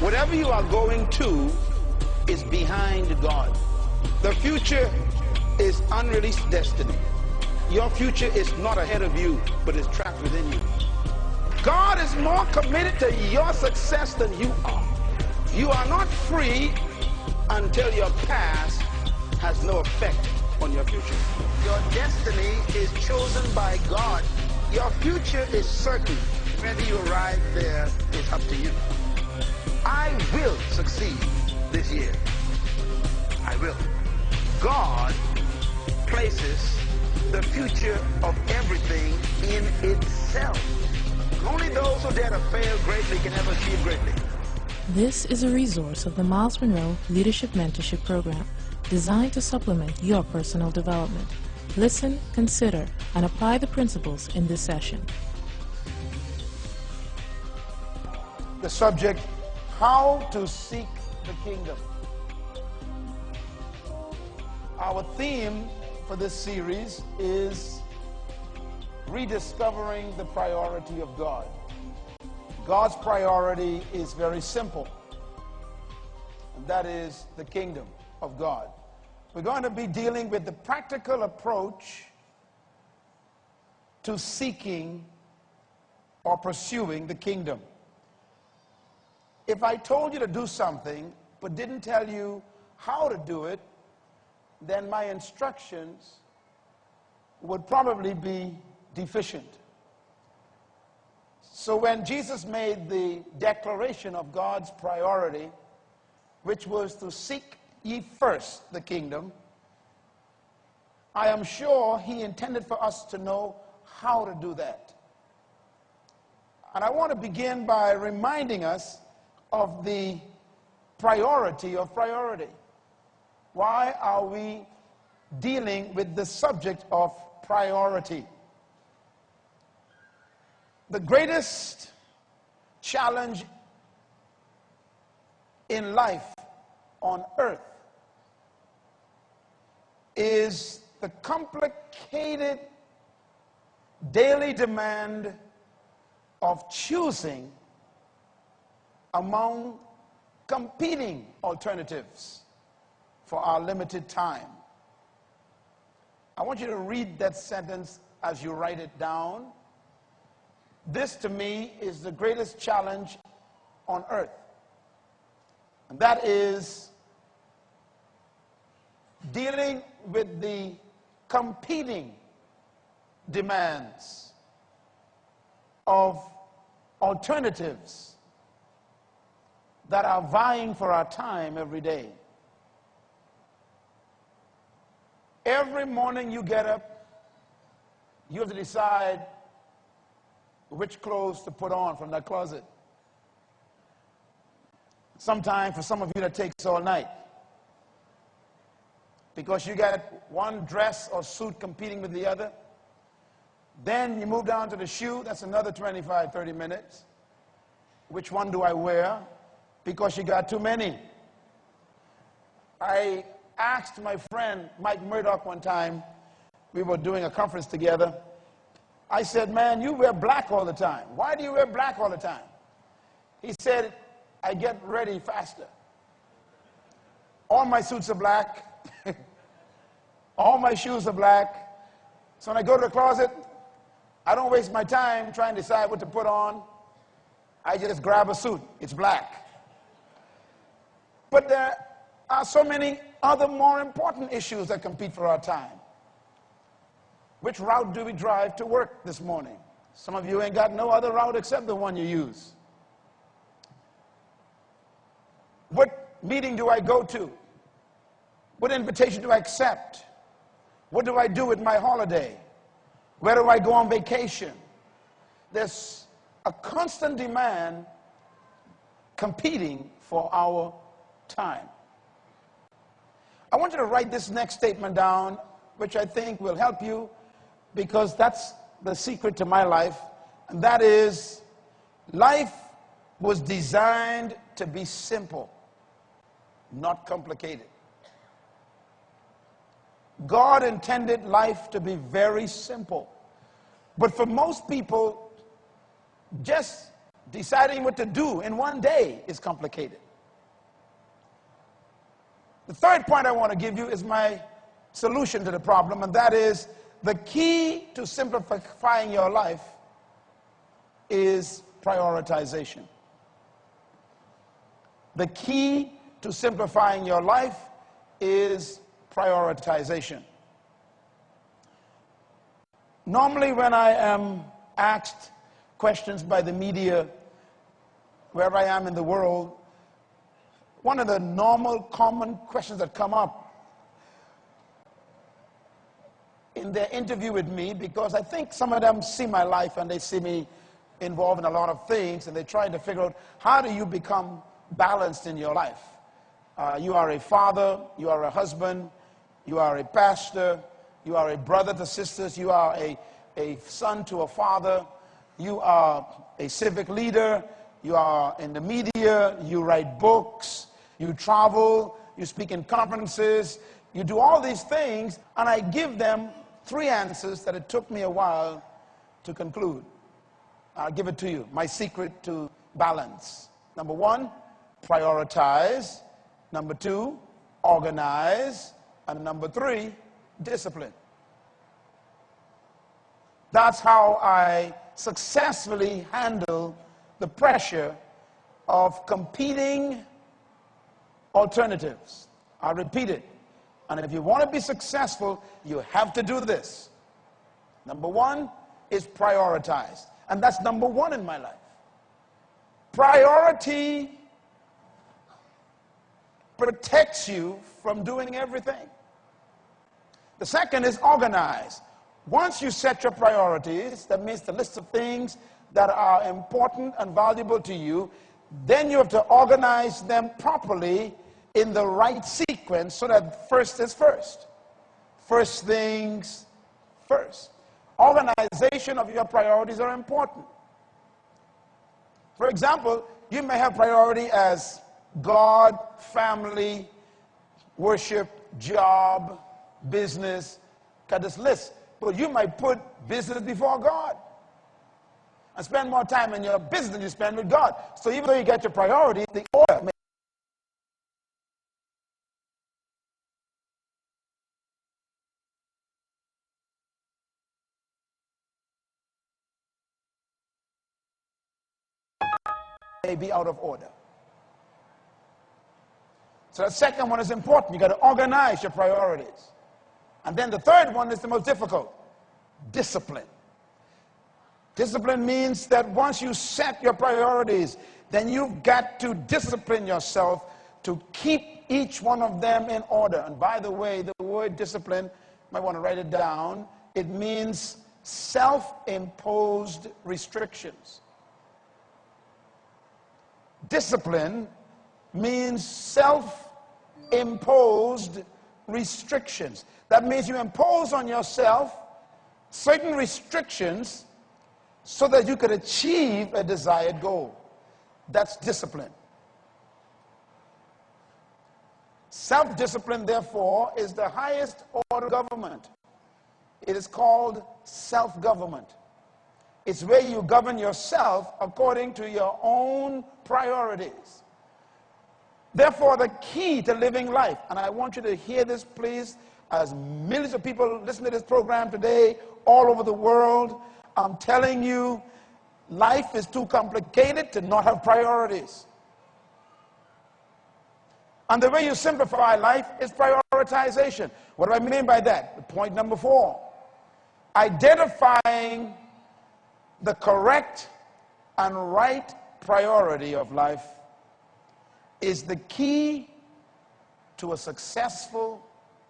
Whatever you are going to is behind God. The future is unreleased destiny. Your future is not ahead of you, but is trapped within you. God is more committed to your success than you are. You are not free until your past has no effect on your future. Your destiny is chosen by God. Your future is certain. Whether you arrive there is up to you. I will succeed this year. I will. God places the future of everything in itself. Only those who dare to fail greatly can ever achieve greatly. This is a resource of the Myles Munroe Leadership Mentorship Program, designed to supplement your personal development. Listen, consider, and apply the principles in this session. The subject, how to seek the kingdom. Our theme for this series is rediscovering the priority of God. God's priority is very simple, and that is the kingdom of God. We're going to be dealing with the practical approach to seeking or pursuing the kingdom. If I told you to do something but didn't tell you how to do it, then my instructions would probably be deficient. So when Jesus made the declaration of God's priority, which was to seek ye first the kingdom, I am sure he intended for us to know how to do that. And I want to begin by reminding us of the priority of priority. Why are we dealing with the subject of priority? The greatest challenge in life on earth is the complicated daily demand of choosing among competing alternatives for our limited time. I want you to read that sentence as you write it down. This, to me, is the greatest challenge on earth. And that is dealing with the competing demands of alternatives that are vying for our time every day. Every morning you get up, you have to decide which clothes to put on from that closet. Sometimes, for some of you, that takes all night, because you got one dress or suit competing with the other. Then you move down to the shoe. That's another 25, 30 minutes. Which one do I wear? Because you got too many. I asked my friend Mike Murdoch one time, we were doing a conference together. I said, man, you wear black all the time. Why do you wear black all the time? He said, I get ready faster. All my suits are black. All my shoes are black. So when I go to the closet, I don't waste my time trying to decide what to put on. I just grab a suit. It's black. But there are so many other more important issues that compete for our time. Which route do we drive to work this morning? Some of you ain't got no other route except the one you use. What meeting do I go to? What invitation do I accept? What do I do with my holiday? Where do I go on vacation? There's a constant demand competing for our time. I want you to write this next statement down, which I think will help you, because that's the secret to my life, and that is, life was designed to be simple, not complicated. God intended life to be very simple. But for most people, just Deciding what to do in one day is complicated. The third point I want to give you is my solution to the problem, and that is the key to simplifying your life is prioritization. The key to simplifying your life is prioritization. Normally, when I am asked questions by the media, wherever I am in the world, one of the normal, common questions that come up in their interview with me, because I think some of them see my life and they see me involved in a lot of things, and they're trying to figure out, how do you become balanced in your life? You are a father, you are a husband, you are a pastor, you are a brother to sisters, you are a son to a father, you are a civic leader, you are in the media, you write books, you travel, you speak in conferences, you do all these things, and I give them 3 answers that it took me a while to conclude. I'll give it to you. My secret to balance. Number 1, prioritize. Number 2, organize. And number 3, discipline. That's how I successfully handle the pressure of competing alternatives. I'll repeat it. And if you want to be successful, you have to do this. Number 1 is prioritize. And that's number 1 in my life. Priority protects you from doing everything. The second is organize. Once you set your priorities, that means the list of things that are important and valuable to you, then you have to organize them properly in the right sequence so that first is first. First things first. Organization of your priorities are important. For example, you may have priority as God, family, worship, job, business, got this list. But you might put business before God and spend more time in your business than you spend with God. So even though you get your priority, the order may be out of order. So the second one is important. You got to organize your priorities. And then the third one is the most difficult. Discipline. Discipline means that once you set your priorities, then you've got to discipline yourself to keep each one of them in order. And by the way, the word discipline, you might want to write it down. It means self-imposed restrictions. Discipline means self-imposed restrictions. That means you impose on yourself certain restrictions so that you could achieve a desired goal. That's discipline. Self-discipline, therefore, is the highest order of government. It is called self-government. It's where you govern yourself according to your own priorities. Therefore, the key to living life, and I want you to hear this, please, as millions of people listen to this program today, all over the world, I'm telling you, life is too complicated to not have priorities. And the way you simplify life is prioritization. What do I mean by that? Point number 4. Identifying the correct and right priority of life is the key to a successful,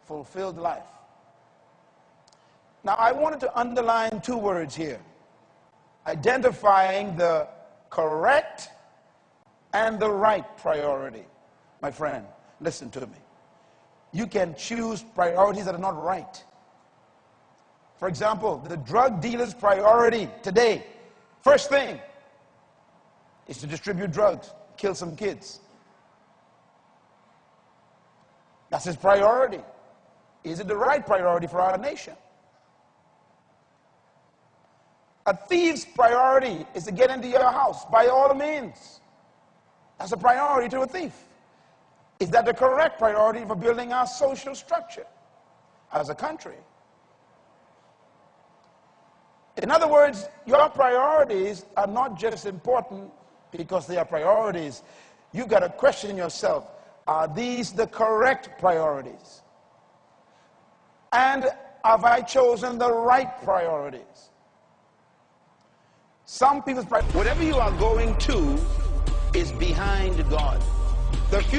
fulfilled life. Now, I wanted to underline 2 words here. Identifying the correct and the right priority. My friend, listen to me. You can choose priorities that are not right. For example, the drug dealer's priority today, first thing, is to distribute drugs, kill some kids. That's his priority. Is it the right priority for our nation? A thief's priority is to get into your house by all means. That's a priority to a thief. Is that the correct priority for building our social structure as a country? In other words, your priorities are not just important because they are priorities. You've got to question yourself, are these the correct priorities? And have I chosen the right priorities? Some people's priorities, whatever you are going to is behind God. The future